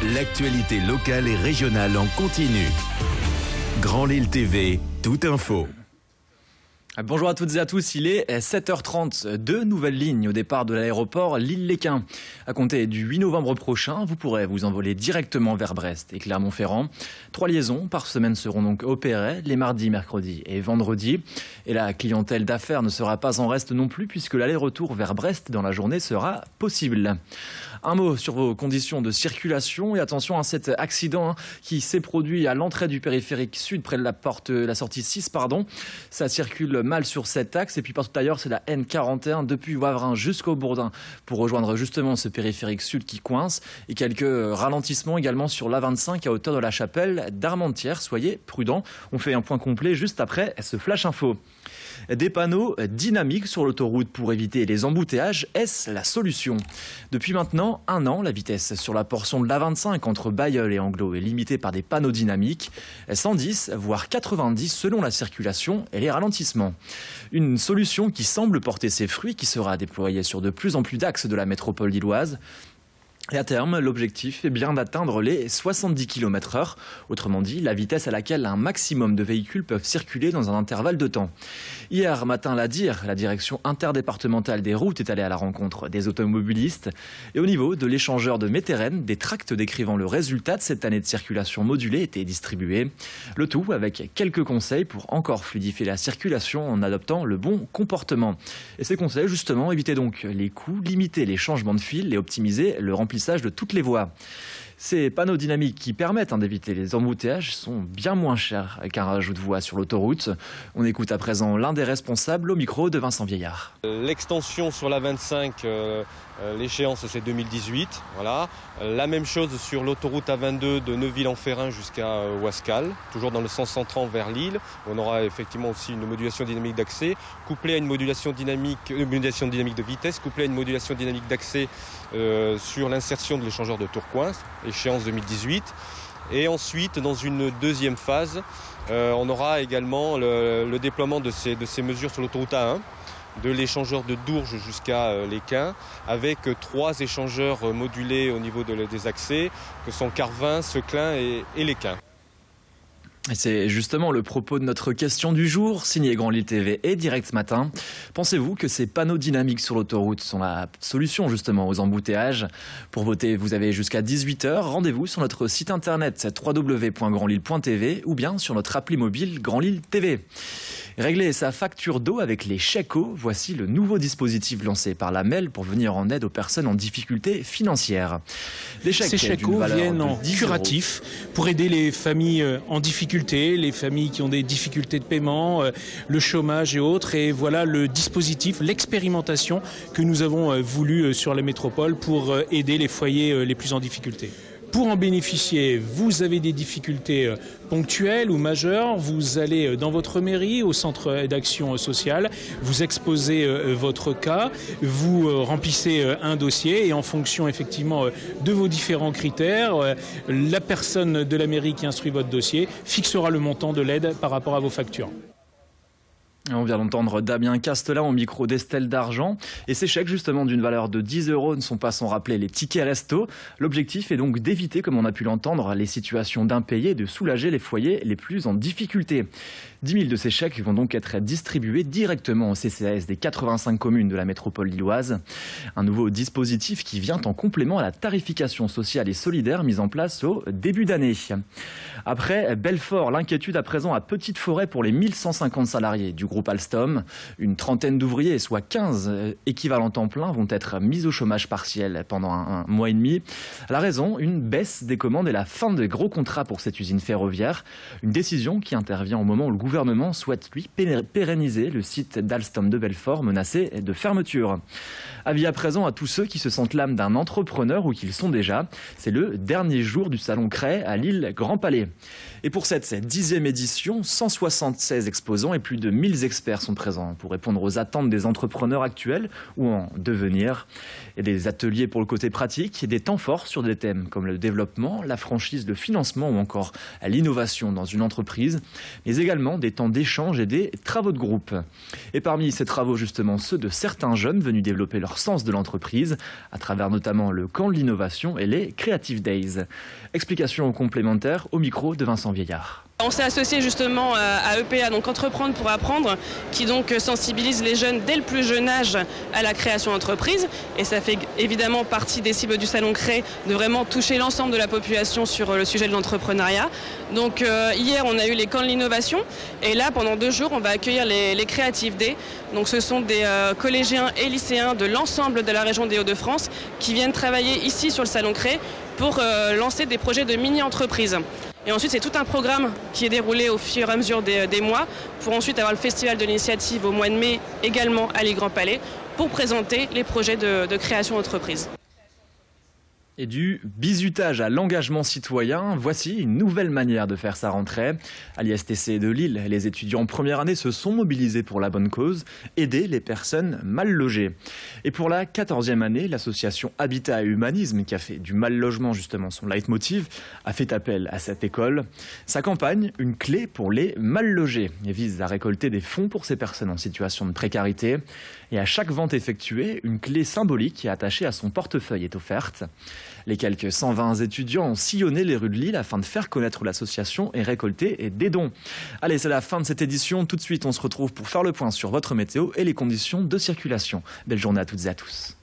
L'actualité locale et régionale en continu. Grand Lille TV, toute info. Bonjour à toutes et à tous, il est 7h30. Deux nouvelles lignes au départ de l'aéroport Lille-Léquin. À compter du 8 novembre prochain, vous pourrez vous envoler directement vers Brest et Clermont-Ferrand. 3 liaisons par semaine seront donc opérées les mardis, mercredis et vendredis. Et la clientèle d'affaires ne sera pas en reste non plus puisque l'aller-retour vers Brest dans la journée sera possible. Un mot sur vos conditions de circulation et attention à cet accident qui s'est produit à l'entrée du périphérique sud près de la sortie 6. Ça circule mal sur cet axe et puis partout ailleurs c'est la N41 depuis Wavrin jusqu'au Bourdin pour rejoindre justement ce périphérique sud qui coince et quelques ralentissements également sur l'A25 à hauteur de la chapelle d'Armentières. Soyez prudents, on fait un point complet juste après ce flash info. Des panneaux dynamiques sur l'autoroute pour éviter les embouteillages, est-ce la solution? Depuis maintenant 1 an, la vitesse sur la portion de l'A25 entre Bailleul et Anglo est limitée par des panneaux dynamiques, 110 voire 90 selon la circulation et les ralentissements. Une solution qui semble porter ses fruits, qui sera déployée sur de plus en plus d'axes de la métropole lilloise. Et à terme, l'objectif est bien d'atteindre les 70 km/h, autrement dit la vitesse à laquelle un maximum de véhicules peuvent circuler dans un intervalle de temps. Hier matin, la direction interdépartementale des routes est allée à la rencontre des automobilistes. Et au niveau de l'échangeur de Méteren, des tracts décrivant le résultat de cette année de circulation modulée étaient distribués. Le tout avec quelques conseils pour encore fluidifier la circulation en adoptant le bon comportement. Et ces conseils, justement, éviter donc les coûts, limiter les changements de fil et optimiser le remplissage de toutes les voies. Ces panneaux dynamiques qui permettent d'éviter les embouteillages sont bien moins chers qu'un rajout de voie sur l'autoroute. On écoute à présent l'un des responsables au micro de Vincent Vieillard. L'extension sur la 25, l'échéance c'est 2018. Voilà. La même chose sur l'autoroute A22 de Neuville-en-Ferrin jusqu'à Ouascal, toujours dans le sens entrant vers Lille. On aura effectivement aussi une modulation dynamique d'accès, couplée à une modulation dynamique de vitesse, couplée à une modulation dynamique d'accès sur l'insertion de l'échangeur de Tourcoing, échéance 2018. Et ensuite, dans une deuxième phase, on aura également le déploiement de ces mesures sur l'autoroute A1, de l'échangeur de Dourges jusqu'à Léquin, avec 3 échangeurs modulés au niveau des accès, que sont Carvin, Seclin et Léquin. C'est justement le propos de notre question du jour, signée Grand Lille TV et Direct ce matin. Pensez-vous que ces panneaux dynamiques sur l'autoroute sont la solution justement aux embouteillages? Pour voter, vous avez jusqu'à 18h. Rendez-vous sur notre site internet www.grandlille.tv ou bien sur notre appli mobile Grand Lille TV. Régler sa facture d'eau avec les chèques eau, voici le nouveau dispositif lancé par la MEL pour venir en aide aux personnes en difficulté financière. Ces chèques eau viennent en curatif pour aider les familles en difficulté, les familles qui ont des difficultés de paiement, le chômage et autres. Et voilà le dispositif, l'expérimentation que nous avons voulu sur la métropole pour aider les foyers les plus en difficulté. Pour en bénéficier, vous avez des difficultés ponctuelles ou majeures, vous allez dans votre mairie, au centre d'action sociale, vous exposez votre cas, vous remplissez un dossier et en fonction effectivement de vos différents critères, la personne de la mairie qui instruit votre dossier fixera le montant de l'aide par rapport à vos factures. On vient d'entendre Damien Castelin au micro d'Estelle d'Argent. Et ces chèques justement d'une valeur de 10 € ne sont pas sans rappeler les tickets resto. L'objectif est donc d'éviter, comme on a pu l'entendre, les situations d'impayés et de soulager les foyers les plus en difficulté. 10 000 de ces chèques vont donc être distribués directement au CCAS des 85 communes de la métropole lilloise. Un nouveau dispositif qui vient en complément à la tarification sociale et solidaire mise en place au début d'année. Après Belfort, l'inquiétude à présent à Petite-Forêt pour les 1150 salariés du groupe Alstom. Une trentaine d'ouvriers, soit 15 équivalents temps plein, vont être mis au chômage partiel pendant un mois et demi. La raison, une baisse des commandes et la fin des gros contrats pour cette usine ferroviaire. Une décision qui intervient au moment où le gouvernement souhaite, lui, pérenniser le site d'Alstom de Belfort menacé de fermeture. Avis à présent à tous ceux qui se sentent l'âme d'un entrepreneur ou qui le sont déjà. C'est le dernier jour du salon Cré à Lille Grand Palais. Et pour cette 10e édition, 176 exposants et plus de 1000 experts sont présents pour répondre aux attentes des entrepreneurs actuels ou en devenir. Et des ateliers pour le côté pratique et des temps forts sur des thèmes comme le développement, la franchise, le financement ou encore l'innovation dans une entreprise, mais également des temps d'échange et des travaux de groupe. Et parmi ces travaux, justement, ceux de certains jeunes venus développer leur sens de l'entreprise, à travers notamment le camp de l'innovation et les Creative Days. Explication complémentaire au micro de Vincent Vieillard. On s'est associé justement à EPA, donc Entreprendre pour apprendre, qui donc sensibilise les jeunes dès le plus jeune âge à la création d'entreprise. Et ça fait évidemment partie des cibles du Salon Cré de vraiment toucher l'ensemble de la population sur le sujet de l'entrepreneuriat. Donc hier, on a eu les camps de l'innovation. Et là, pendant 2 jours, on va accueillir les Creative Days. Donc ce sont des collégiens et lycéens de l'ensemble de la région des Hauts-de-France qui viennent travailler ici sur le Salon Cré pour lancer des projets de mini-entreprises. Et ensuite, c'est tout un programme qui est déroulé au fur et à mesure des mois pour ensuite avoir le Festival de l'initiative au mois de mai, également à l'Île Grand Palais, pour présenter les projets de création d'entreprise. Et du bizutage à l'engagement citoyen, voici une nouvelle manière de faire sa rentrée. À l'ISTC de Lille, les étudiants en première année se sont mobilisés pour la bonne cause, aider les personnes mal logées. Et pour la 14e année, l'association Habitat et Humanisme, qui a fait du mal logement justement son leitmotiv, a fait appel à cette école. Sa campagne, une clé pour les mal logés, et vise à récolter des fonds pour ces personnes en situation de précarité. Et à chaque vente effectuée, une clé symbolique attachée à son portefeuille est offerte. Les quelques 120 étudiants ont sillonné les rues de Lille afin de faire connaître l'association et récolter des dons. Allez, c'est la fin de cette édition. Tout de suite, on se retrouve pour faire le point sur votre météo et les conditions de circulation. Belle journée à toutes et à tous.